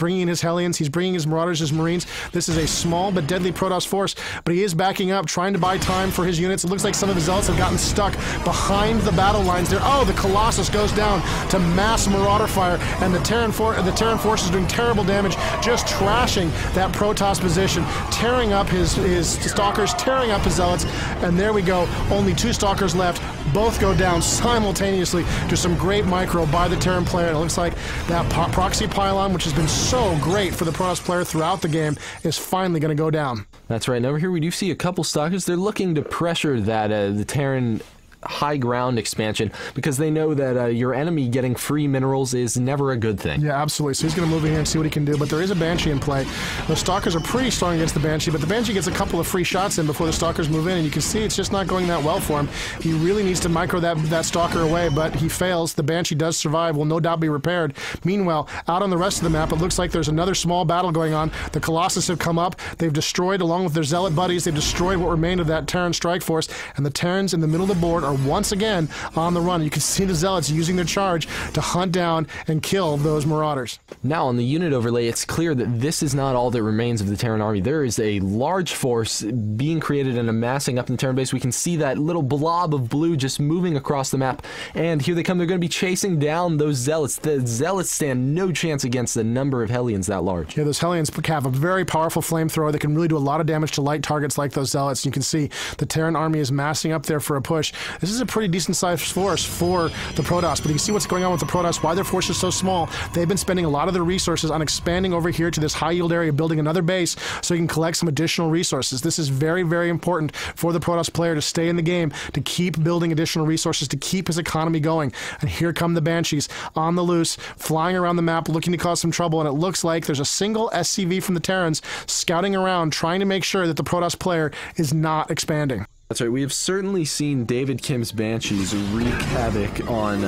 bringing in his Hellions, he's bringing his Marauders, his Marines. This is a small but deadly Protoss force, but he is backing up, trying to buy time for his units. It looks like some of his Zealots have gotten stuck behind the battle lines there. Oh, the Colossus goes down to mass Marauder fire, and the Terran force is doing terrible damage, just trashing that Protoss position, tearing up his Stalkers, tearing up his Zealots, and there we go. Only 2 Stalkers left. Both go down simultaneously to some great micro by the Terran player. And it looks like that proxy pylon, which has been so great for the Protoss player throughout the game, is finally going to go down. That's right. And over here we do see a couple Stalkers. They're looking to pressure that the Terran high ground expansion, because they know that your enemy getting free minerals is never a good thing. Yeah, absolutely. So he's going to move in here and see what he can do, but there is a Banshee in play. The Stalkers are pretty strong against the Banshee, but the Banshee gets a couple of free shots in before the Stalkers move in, and you can see it's just not going that well for him. He really needs to micro that Stalker away, but he fails. The Banshee does survive, will no doubt be repaired. Meanwhile, out on the rest of the map, it looks like there's another small battle going on. The Colossus have come up. They've destroyed, along with their Zealot buddies, they've destroyed what remained of that Terran strike force, and the Terrans in the middle of the board are once again on the run. You can see the Zealots using their charge to hunt down and kill those Marauders. Now, on the unit overlay, it's clear that this is not all that remains of the Terran army. There is a large force being created and amassing up in the Terran base. We can see that little blob of blue just moving across the map, and here they come. They're going to be chasing down those Zealots. The Zealots stand no chance against the number of Hellions that large. Yeah, those Hellions have a very powerful flamethrower that can really do a lot of damage to light targets like those Zealots. You can see the Terran army is massing up there for a push. This is a pretty decent force for the Protoss, but you can see what's going on with the Protoss, why their force is so small. They've been spending a lot of their resources on expanding over here to this high yield area, building another base so you can collect some additional resources. This is very, very important for the Protoss player to stay in the game, to keep building additional resources, to keep his economy going. And here come the Banshees on the loose, flying around the map, looking to cause some trouble, and it looks like there's a single SCV from the Terrans scouting around, trying to make sure that the Protoss player is not expanding. That's right. We have certainly seen David Kim's Banshees wreak havoc on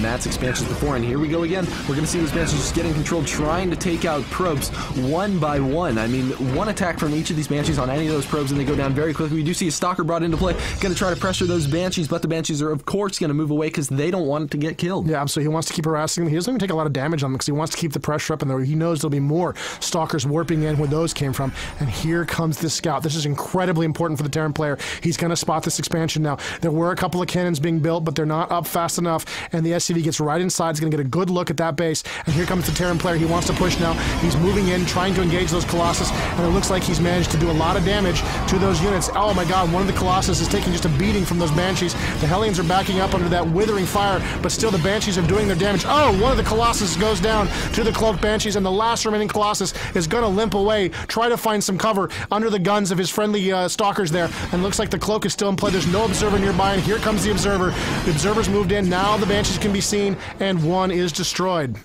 Matt's expansions before, and here we go again. We're going to see those Banshees just getting controlled, trying to take out probes one by one. I mean, one attack from each of these Banshees on any of those probes, and they go down very quickly. We do see a Stalker brought into play, going to try to pressure those Banshees, but the Banshees are, of course, going to move away because they don't want it to get killed. Yeah, absolutely. He wants to keep harassing them. He doesn't even take a lot of damage on them because he wants to keep the pressure up, and he knows there'll be more Stalkers warping in where those came from. And here comes this scout. This is incredibly important for the Terran player. He's going to spot this expansion now. There were a couple of cannons being built, but they're not up fast enough, and the SCV gets right inside. He's going to get a good look at that base, and here comes the Terran player. He wants to push now. He's moving in, trying to engage those Colossus, and it looks like he's managed to do a lot of damage to those units. Oh my god, one of the Colossus is taking just a beating from those Banshees. The Hellions are backing up under that withering fire, but still the Banshees are doing their damage. Oh, one of the Colossus goes down to the cloaked Banshees, and the last remaining Colossus is going to limp away, try to find some cover under the guns of his friendly Stalkers there, and looks like the cloak is still in play. There's no observer nearby, and here comes the observer. The observer's moved in. Now the Banshees can be seen, and one is destroyed.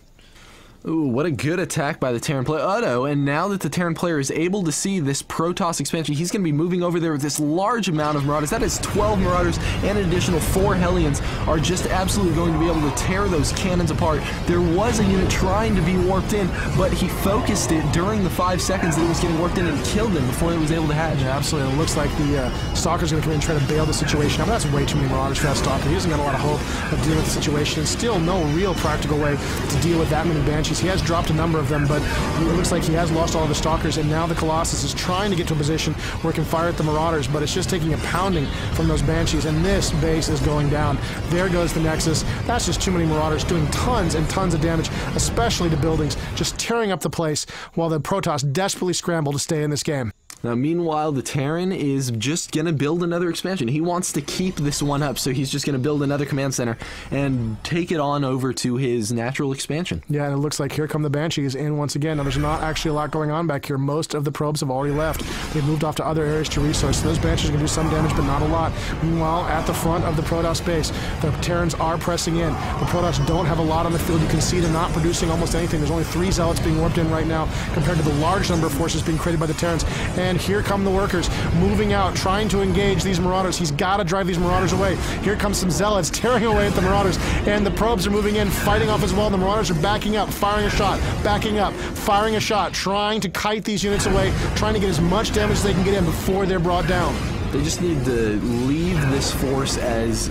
Ooh, what a good attack by the Terran player. Otto, and now that the Terran player is able to see this Protoss expansion, he's going to be moving over there with this large amount of Marauders. That is 12 Marauders, and an additional 4 Hellions are just absolutely going to be able to tear those cannons apart. There was a unit trying to be warped in, but he focused it during the 5 seconds that it was getting warped in and killed them before it was able to hatch. Yeah, absolutely. It looks like the Stalker's going to come in and try to bail the situation out. That's way too many Marauders for that Stalker. He doesn't got a lot of hope of dealing with the situation, and still no real practical way to deal with that many Banshees. He has dropped a number of them, but it looks like he has lost all of his Stalkers, and now the Colossus is trying to get to a position where it can fire at the Marauders, but it's just taking a pounding from those Banshees, and this base is going down. There goes the Nexus. That's just too many Marauders doing tons and tons of damage, especially to buildings, just tearing up the place while the Protoss desperately scramble to stay in this game. Now, meanwhile, the Terran is just going to build another expansion. He wants to keep this one up, so he's just going to build another command center and take it on over to his natural expansion. Yeah, and it looks like here come the Banshees in once again. Now, there's not actually a lot going on back here. Most of the probes have already left. They've moved off to other areas to resource. So those Banshees are going to do some damage, but not a lot. Meanwhile, at the front of the Protoss base, the Terrans are pressing in. The Protoss don't have a lot on the field. You can see they're not producing almost anything. There's only 3 Zealots being warped in right now compared to the large number of forces being created by the Terrans. And here come the workers moving out, trying to engage these Marauders. He's got to drive these Marauders away. Here comes some Zealots tearing away at the Marauders, and the probes are moving in, fighting off as well. The Marauders are backing up, firing a shot, backing up, firing a shot, trying to kite these units away, trying to get as much damage as they can get in before they're brought down. They just need to leave this force as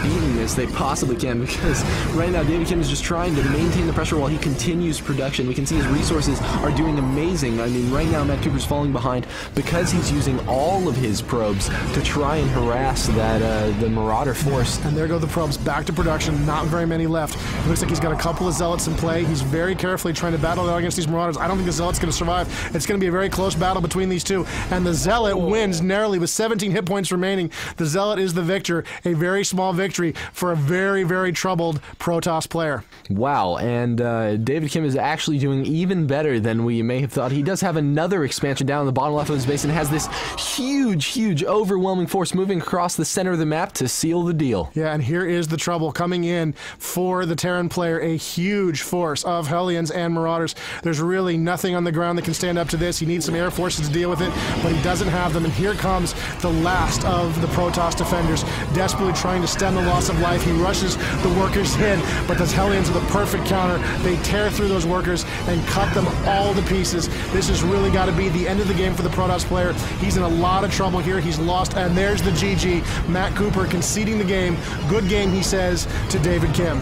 beating this, they possibly can, because right now David Kim is just trying to maintain the pressure while he continues production. We can see his resources are doing amazing. I mean, right now Matt Cooper's falling behind because he's using all of his probes to try and harass that the Marauder force. And there go the probes back to production. Not very many left. It looks like he's got a couple of Zealots in play. He's very carefully trying to battle out against these Marauders. I don't think the Zealot's going to survive. It's going to be a very close battle between these two. And the Zealot wins narrowly with 17 hit points remaining. The Zealot is the victor. A very small victory for a very, very troubled Protoss player. Wow, and David Kim is actually doing even better than we may have thought. He does have another expansion down in the bottom left of his base and has this huge, overwhelming force moving across the center of the map to seal the deal. Yeah, and here is the trouble coming in for the Terran player, a huge force of Hellions and Marauders. There's really nothing on the ground that can stand up to this. He needs some air forces to deal with it, but he doesn't have them. And here comes the last of the Protoss defenders, desperately trying to stem the loss of life. He rushes the workers in, but the Hellions are the perfect counter. They tear through those workers and cut them all to pieces. This has really got to be the end of the game for the Protoss player. He's in a lot of trouble here. He's lost, and there's the GG. Matt Cooper conceding the game. Good game, he says, to David Kim.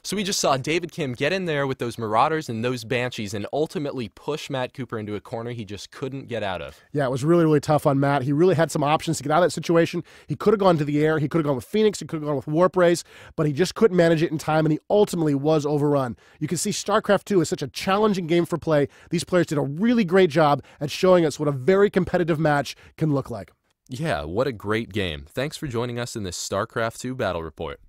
So we just saw David Kim get in there with those Marauders and those Banshees and ultimately push Matt Cooper into a corner he just couldn't get out of. Yeah, it was really, really tough on Matt. He really had some options to get out of that situation. He could have gone to the air. He could have gone with Phoenix. He could have gone with Warp Rays, but he just couldn't manage it in time, and he ultimately was overrun. You can see StarCraft 2 is such a challenging game for play. These players did a really great job at showing us what a very competitive match can look like. Yeah, what a great game. Thanks for joining us in this StarCraft 2 Battle Report.